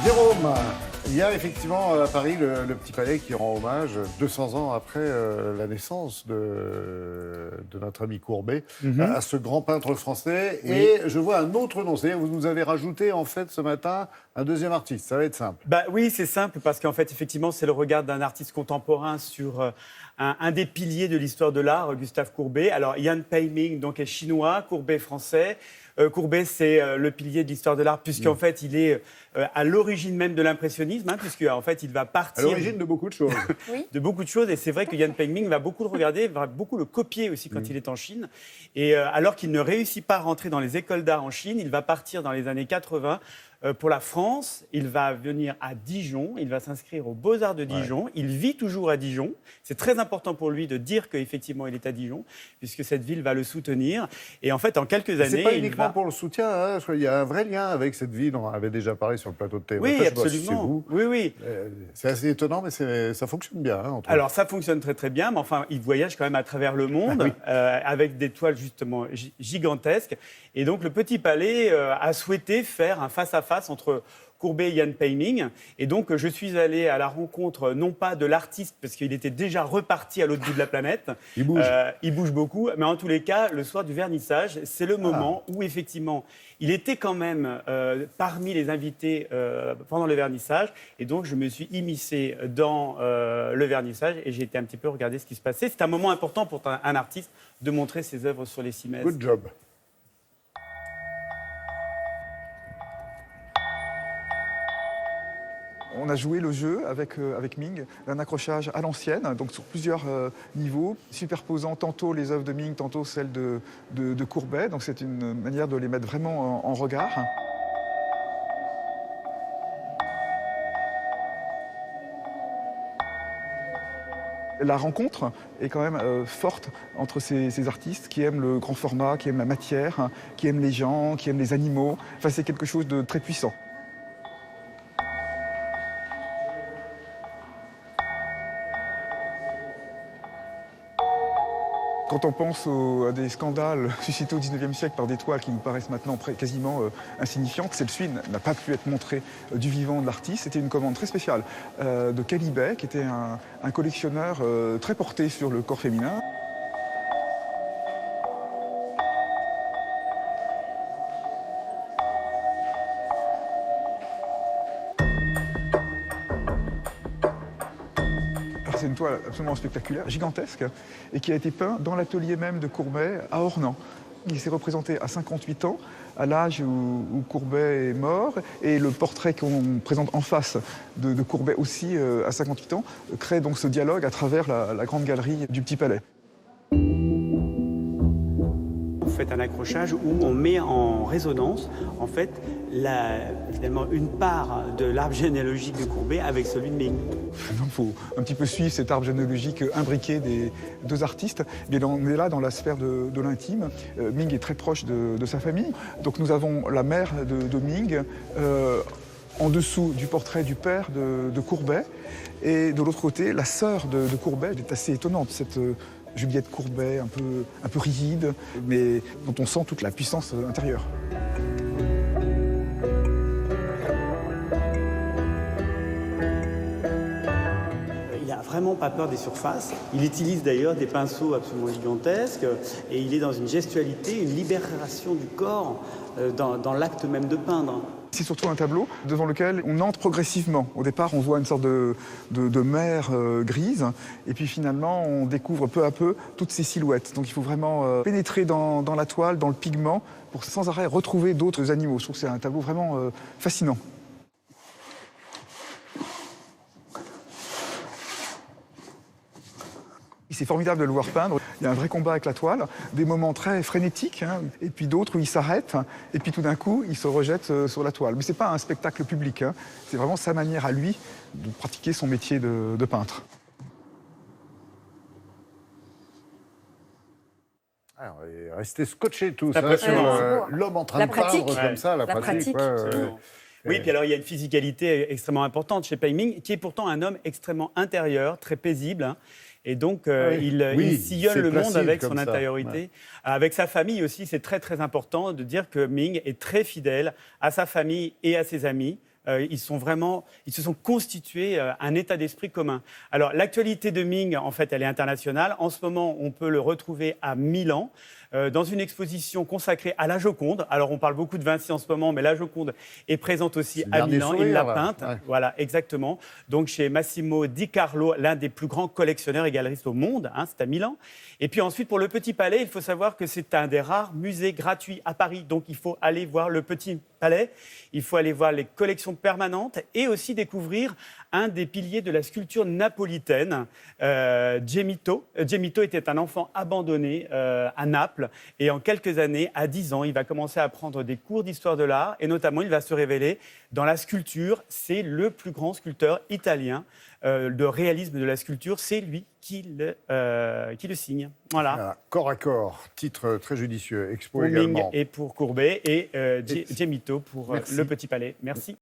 Jérôme, il y a effectivement à Paris le Petit Palais qui rend hommage 200 ans après la naissance de notre ami Courbet à ce grand peintre français. Oui. Et je vois un autre nom, c'est-à-dire vous nous avez rajouté en fait ce matin un deuxième artiste. Ça va être simple. Oui, c'est simple parce qu'en fait effectivement c'est le regard d'un artiste contemporain sur un des piliers de l'histoire de l'art, Gustave Courbet. Alors Yan Peiming donc est chinois, Courbet français. Courbet, c'est le pilier de l'histoire de l'art, puisqu'en fait, il est à l'origine même de l'impressionnisme, puisqu'en fait, il va partir... À l'origine de beaucoup de choses. Oui. De beaucoup de choses, et c'est vrai que Yan Peiming va beaucoup le regarder, va beaucoup le copier aussi quand il est en Chine. Et alors qu'il ne réussit pas à rentrer dans les écoles d'art en Chine, il va partir dans les années 80 pour la France. Il va venir à Dijon, il va s'inscrire aux Beaux-Arts de Dijon. Ouais. Il vit toujours à Dijon. C'est très important pour lui de dire qu'effectivement, il est à Dijon, puisque cette ville va le soutenir. Et en fait, en quelques années... C'est pas uniquement pour le soutien, hein. Il y a un vrai lien avec cette ville. On avait déjà parlé sur le plateau de télé. Oui, absolument. Oui. C'est assez étonnant, mais ça fonctionne bien. Alors, ça fonctionne très, très bien. Mais enfin, il voyage quand même à travers le monde, avec des toiles justement gigantesques. Et donc, le Petit Palais a souhaité faire un face-à-face entre Courbet et Yan Peiming. Et donc, je suis allé à la rencontre, non pas de l'artiste, parce qu'il était déjà reparti à l'autre bout de la planète. Il bouge. Il bouge beaucoup. Mais en tous les cas, le soir du vernissage, c'est le moment où, effectivement, il était quand même parmi les invités pendant le vernissage. Et donc, je me suis immiscé dans le vernissage et j'ai été un petit peu regarder ce qui se passait. C'est un moment important pour un artiste de montrer ses œuvres sur les cimaises. Good job. On a joué le jeu avec Ming d'un accrochage à l'ancienne, donc sur plusieurs niveaux, superposant tantôt les œuvres de Ming, tantôt celles de Courbet. Donc c'est une manière de les mettre vraiment en regard. La rencontre est quand même forte entre ces artistes qui aiment le grand format, qui aiment la matière, qui aiment les gens, qui aiment les animaux. Enfin, c'est quelque chose de très puissant. Quand on pense à des scandales suscités au XIXe siècle par des toiles qui nous paraissent maintenant quasiment insignifiantes, celle-ci n'a pas pu être montrée du vivant de l'artiste. C'était une commande très spéciale de Calibet, qui était un collectionneur très porté sur le corps féminin. C'est une toile absolument spectaculaire, gigantesque, et qui a été peint dans l'atelier même de Courbet à Ornans. Il s'est représenté à 58 ans, à l'âge où Courbet est mort, et le portrait qu'on présente en face de Courbet aussi à 58 ans crée donc ce dialogue à travers la grande galerie du Petit Palais. On fait un accrochage où on met en résonance, en fait, finalement, une part de l'arbre généalogique de Courbet avec celui de Ming. Il faut un petit peu suivre cet arbre généalogique imbriqué des deux artistes. Bien, on est là dans la sphère de l'intime. Ming est très proche de sa famille. Donc nous avons la mère de Ming en dessous du portrait du père de Courbet. Et de l'autre côté, la sœur de Courbet. Elle est assez étonnante, cette Juliette Courbet, un peu rigide, mais dont on sent toute la puissance intérieure. Il n'a vraiment pas peur des surfaces. Il utilise d'ailleurs des pinceaux absolument gigantesques et il est dans une gestualité, une libération du corps dans l'acte même de peindre. C'est surtout un tableau devant lequel on entre progressivement. Au départ, on voit une sorte de mer grise, et puis finalement, on découvre peu à peu toutes ces silhouettes. Donc il faut vraiment pénétrer dans la toile, dans le pigment, pour sans arrêt retrouver d'autres animaux. Je trouve que c'est un tableau vraiment fascinant. C'est formidable de le voir peindre. Il y a un vrai combat avec la toile, des moments très frénétiques, et puis d'autres où il s'arrête, et puis tout d'un coup, il se rejette sur la toile. Mais ce n'est pas un spectacle public, c'est vraiment sa manière à lui de pratiquer son métier de peintre. Alors, restez scotchés tous sur l'homme en train de peindre comme ça, la pratique. Oui, puis alors il y a une physicalité extrêmement importante chez Peiming, qui est pourtant un homme extrêmement intérieur, très paisible. Et donc, il sillonne le monde avec son intériorité. Ouais. Avec sa famille aussi, c'est très, très important de dire que Ming est très fidèle à sa famille et à ses amis. Ils se sont constitués un état d'esprit commun. Alors, l'actualité de Ming, en fait, elle est internationale. En ce moment, on peut le retrouver à Milan, dans une exposition consacrée à la Joconde. Alors, on parle beaucoup de Vinci en ce moment, mais la Joconde est présente aussi à Milan. Il l'a peinte. Ouais. Voilà, exactement. Donc, chez Massimo Di Carlo, l'un des plus grands collectionneurs et galeristes au monde. C'est à Milan. Et puis ensuite, pour le Petit Palais, il faut savoir que c'est un des rares musées gratuits à Paris. Donc, il faut aller voir le Petit Palais. Il faut aller voir les collections permanentes et aussi découvrir un des piliers de la sculpture napolitaine, Gemito. Gemito était un enfant abandonné à Naples. Et en quelques années, à 10 ans, il va commencer à prendre des cours d'histoire de l'art. Et notamment, il va se révéler dans la sculpture. C'est le plus grand sculpteur italien de réalisme de la sculpture. C'est lui qui le signe. Voilà. Corps à corps, titre très judicieux. Expo pour également. Ming et pour Courbet et Gemito pour le Petit Palais. Merci.